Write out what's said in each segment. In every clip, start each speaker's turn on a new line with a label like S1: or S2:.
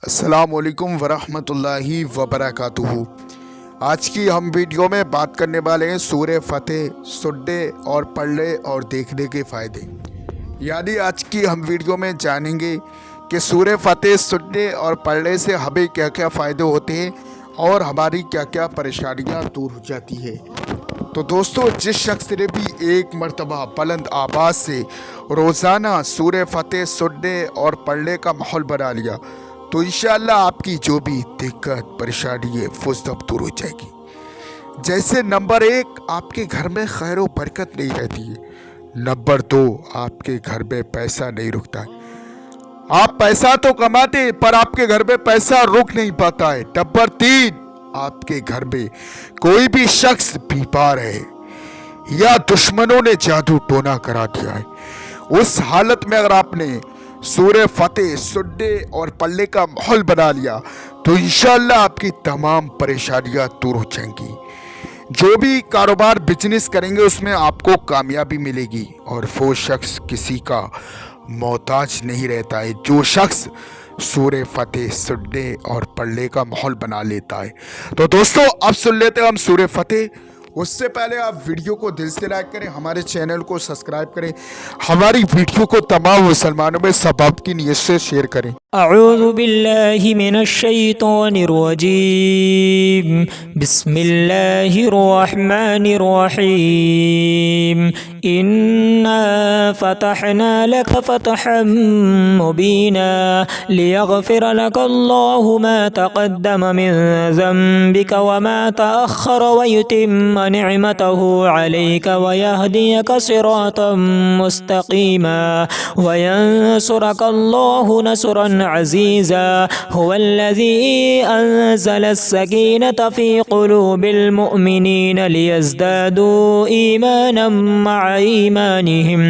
S1: अस्सलामुअलैकुम वरहमतुल्लाहि वबरकातुहू। आज की हम वीडियो में बात करने वाले हैं सूरे फतेह सुनने और पढ़ने और देखने के फ़ायदे। यानी आज की हम वीडियो में जानेंगे कि सूरे फतेह सुनने और पढ़ने से हमें क्या क्या फ़ायदे होते हैं और हमारी क्या क्या परेशानियां दूर हो जाती है। तो दोस्तों, जिस शख्स ने भी एक मर्तबा बुलंद आवाज़ से रोज़ाना सूरे फतेह सुनने और पढ़ने का माहौल बना लिया तो इंशाअल्लाह आपकी जो भी दिक्कत परेशानी है वो सब दूर हो जाएगी। जैसे नंबर 1, आपके घर में खैर व बरकत नहीं रहती है। नंबर 2, आपके घर में पैसा नहीं रुकता है। आप पैसा तो कमाते पर आपके घर में पैसा रुक नहीं पाता है। नंबर 3, आपके घर में कोई भी शख्स बीमार है या दुश्मनों ने जादू टोना करा दिया है, उस हालत में अगर आपने सूरे फतेह सुनने और पढ़ने का माहौल बना लिया तो इंशाअल्लाह आपकी तमाम परेशानियां दूर हो जाएंगी। जो भी कारोबार बिजनेस करेंगे उसमें आपको कामयाबी मिलेगी और वो शख्स किसी का मोहताज नहीं रहता है जो शख्स सूरे फतेह सुनने और पढ़ने का माहौल बना लेता है। तो दोस्तों, अब सुन लेते हैं हम सूरे फतेह। उससे पहले आप वीडियो को दिल से लाइक करें, हमारे चैनल को सब्सक्राइब करें, हमारी वीडियो को तमाम मुसलमानों में सबाब की नीयत से शेयर करें।
S2: अऊज़ु बिल्लाहि मिनश शैतानिर रजीम। बिस्मिल्लाहिर रहमानिर रहीम। इन्ना फतहना लक फतहम मुबीना लियगफिर लकल्लाहु मा तक़द्दम मिन ज़ंबिक व मा तअख़्ख़र व युतिम्म निअमतहु अलैक व यहदियक सिरातम मुस्तक़ीमा व यंसुरकल्लाहु नस्रन अज़ीज़ा हुवल्लज़ी अंज़ल अस्सकीनता फ़ी क़ुलूबिल मुअमिनीन लियज़दादू ईमानम मअ ईमानिहिम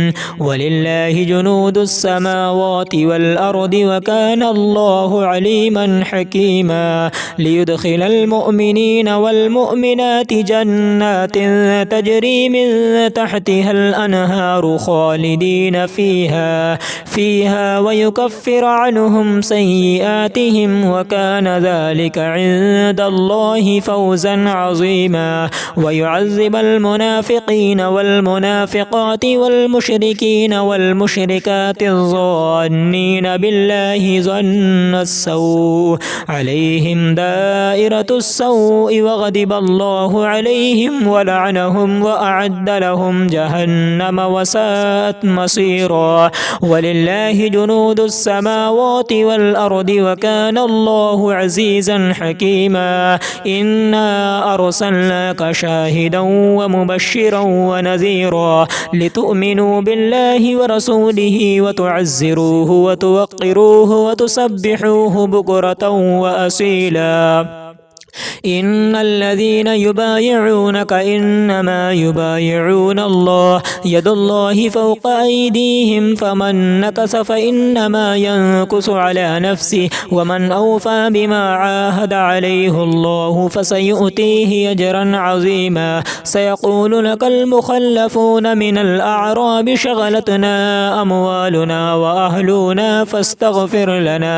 S2: वलिल्लाहि जुनूदुस समावाति वल अर्दि व काना अल्लाहु अलीमन हकीमा लियुदखिलल मुअमिनीन वल मुअमिनाति जन्नातिन तजरी मिन तहतिहल अनहारु खालिदीन फ़ीहा व युकफ्फिर अन्हुम सय्यिआतिहिम व काना ज़ालिका इंदल्लाहि फ़ौज़न अज़ीमा व युअज़्ज़िबल मुनाफ़िक़ीन वल मुनाफ़िक़ाति वल मुशरिकीन वल मुशरिकाति ज़ान्नीन बिल्लाहि ज़न्नस सऊ अलैहिम दाइरतुस सऊइ व ग़दिबल्लाहु अलैहिम व लअनहुम व अअद्द लहुम जहन्नम व साअत मसीरा वलिल्लाहि जुनूदुस समावाति वल अर्दि व काना अल्लाहु अज़ीज़न हकीमा इन्ना अरसलनाका शाहिदन व मुबश्शिरन व नज़ीरा लितुअमिनू बिल्लाहि व रसूलिहि व तुअज़्ज़िरूहु व तुवक़्क़िरूहु व तुसब्बिहूहु बुक्रतन व असीला। इन्नल्लज़ीन युबायिऊनक इन्नमा युबायिऊन अल्लाह यदुल्लाहि फ़ौक़ अयदीहिम फमन नकस फ़इन्नमा यनकुसु अला नफ्सिहि वमन औफ़ा बिमा आहद अलैहि अल्लाहु फ़सयु'तीहि अजरन अज़ीमा सयक़ूलु लकल मुख़ल्लफ़ून मिनल अअराबि शग़लतना अमवालुना व अहलुना फ़ास्तग़फ़िर लना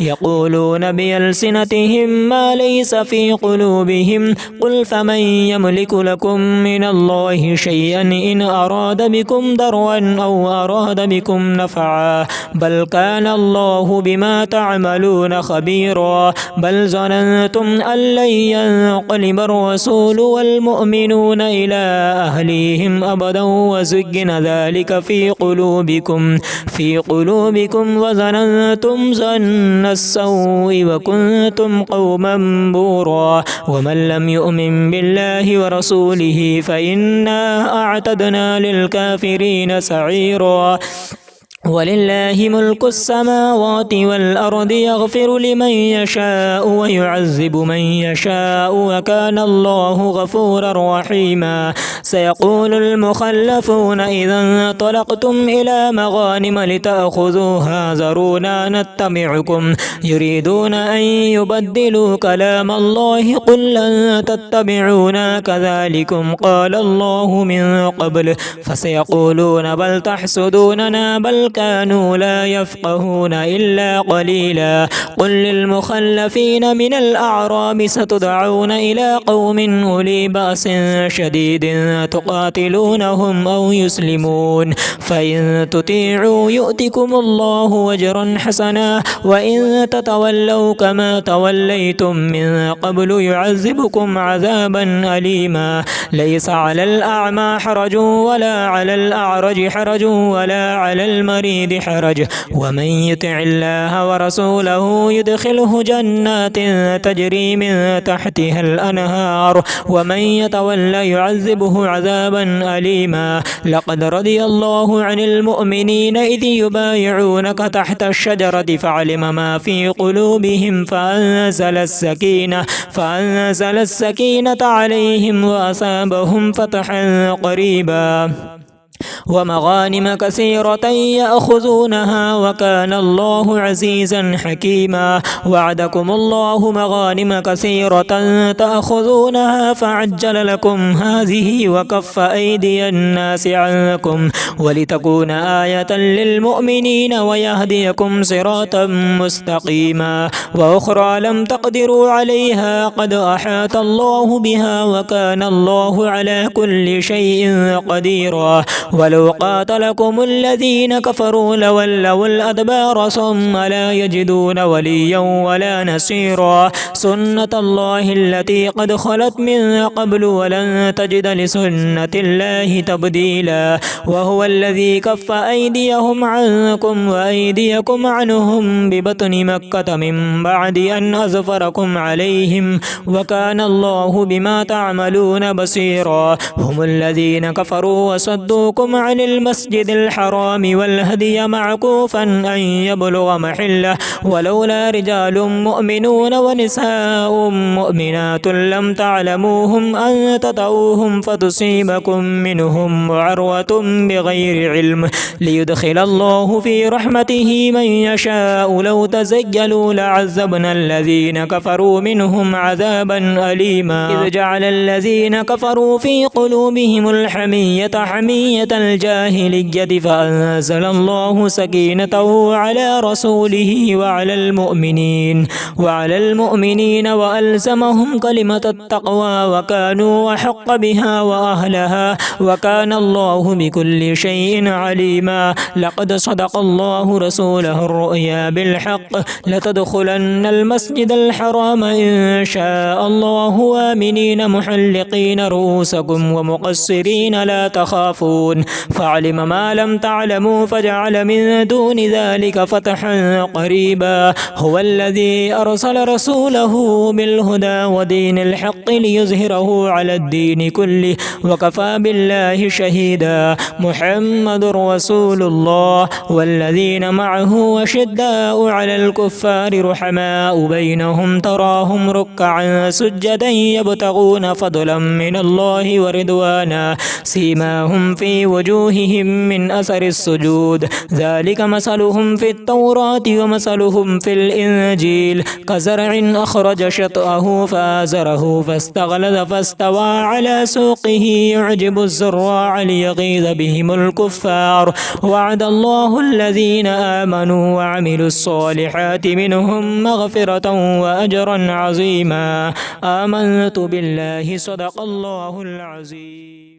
S2: यक़ूलून बिअल्सिनतिहिम मा लैस फ़ी क़ुलूबिहिम क़ुल फ़मन यमलिकु लकुम मिनल्लाहि शय्अन इन अराद बिकुम दरअन औ अराद बिकुम नफ़अ बल काना अल्लाहु बिमा तअमलून ख़बीरा बल ज़ननतुम अन लन यन्क़लिबर रसूलु वल मुअमिनून इला अहलिहिम अबदन व ज़ुय्यिन ज़ालिका फ़ी क़ुलूबिकुम व ज़ननतुम ज़न्नस सऊइ व कुन्तुम क़ौमन बूरा वमन लम युमिन बिल्लाहि व रसूलिहि फ़इन्ना अअतदना लिलकाफ़िरीन सईरा वलिल्लाहि मुल्कुस समावाति वल अर्दि यग़फ़िरु लिमन यशाअ व युअज़्ज़िबु मन यशाअ व काना अल्लाहु गफ़ूरर रहीमा सयक़ूलुल मुख़ल्लफ़ून इज़ा इंतलक़्तुम इला मग़ानिम लितअख़ुज़ूहा ज़रूना नत्तबि'कुम युरीदून अन युबद्दिलू कलाम अल्लाहि क़ुल लन तत्तबि'ूना कज़ालिकुम क़ाला अल्लाहु मिन क़ब्ल फ़सयक़ूलून बल तहसुदूनना बल كانوا لا يفقهون إلا قليلا. قل للمخلفين من الأعراب ستدعون إلى قوم أولي بأس شديد تقاتلونهم أو يسلمون، فإن تطيعوا يؤتكم الله أجرا حسنا، وإن تتولوا كما توليتم من قبل يعذبكم عذابا أليما. ليس على الأعمى حرج ولا على الأعرج حرج ولا على المريض حرج، ومن يطع الله ورسوله يدخله جنات تجري من تحتها الأنهار، ومن يتولى يعذبه عذابا أليما. لقد رضي الله عن المؤمنين إذ يبايعونك تحت الشجرة فعلم ما في قلوبهم فأنزل السكينة عليهم وأصابهم فتحا قريبا ومغانم كثيرة يأخذونها وكان الله عزيزا حكيما. وعدكم الله مغانم كثيرة تأخذونها فعجل لكم هذه وكف أيدي الناس عنكم ولتكون آية للمؤمنين ويهديكم صراطا مستقيما. وأخرى لم تقدروا عليها قد أحاط الله بها وكان الله على كل شيء قديرا. ولو قاتلكم الذين كفروا لولوا الأدبار ثم لا يجدون وليا ولا نصيرا. سنة الله التي قد خلت من قبل ولن تجد لسنة الله تبديلا. وهو الذي كف أيديهم عنكم وأيديكم عنهم ببطن مكة من بعد أن أظفركم عليهم وكان الله بما تعملون بصيرا. هم الذين كفروا وصدوكم عن المسجد الحرام والهدي معكوفا أن يبلغ محله ولولا رجال مؤمنون ونساء مؤمنات لم تعلموهم أن تطؤوهم فتصيبكم منهم معرة بغير علم ليدخل الله في رحمته من يشاء. لو تزيلوا لعذبنا الذين كفروا منهم عذابا أليما. إذ جعل الذين كفروا في قلوبهم الحمية حمية الجاهلية فأنزل الله سكينته على رسوله وعلى المؤمنين وألزمهم كلمة التقوى وكانوا أحق بها وأهلها وكان الله بكل شيء عليما. لقد صدق الله رسوله الرؤيا بالحق لتدخلن المسجد الحرام إن شاء الله آمنين محلقين رؤوسكم ومقصرين لا تخافون فعلم ما لم تعلموا فجعل من دون ذلك فتحا قريبا. هو الذي أرسل رسوله بالهدى ودين الحق ليظهره على الدين كله وكفى بالله شهيدا. محمد رسول الله والذين معه أشداء على الكفار رحماء بينهم تراهم ركعا سجدا يبتغون فضلا من الله ورضوانا سيماهم في وجوههم من أثر السجود ذلك مثلهم في التوراة ومثلهم في الإنجيل كزرع أخرج شطأه فآزره فاستغلظ فاستوى على سوقه يعجب الزراع ليغيظ بهم الكفار. وعد الله الذين آمنوا وعملوا الصالحات منهم مغفرة وأجرا عظيما. آمنت بالله صدق الله العظيم.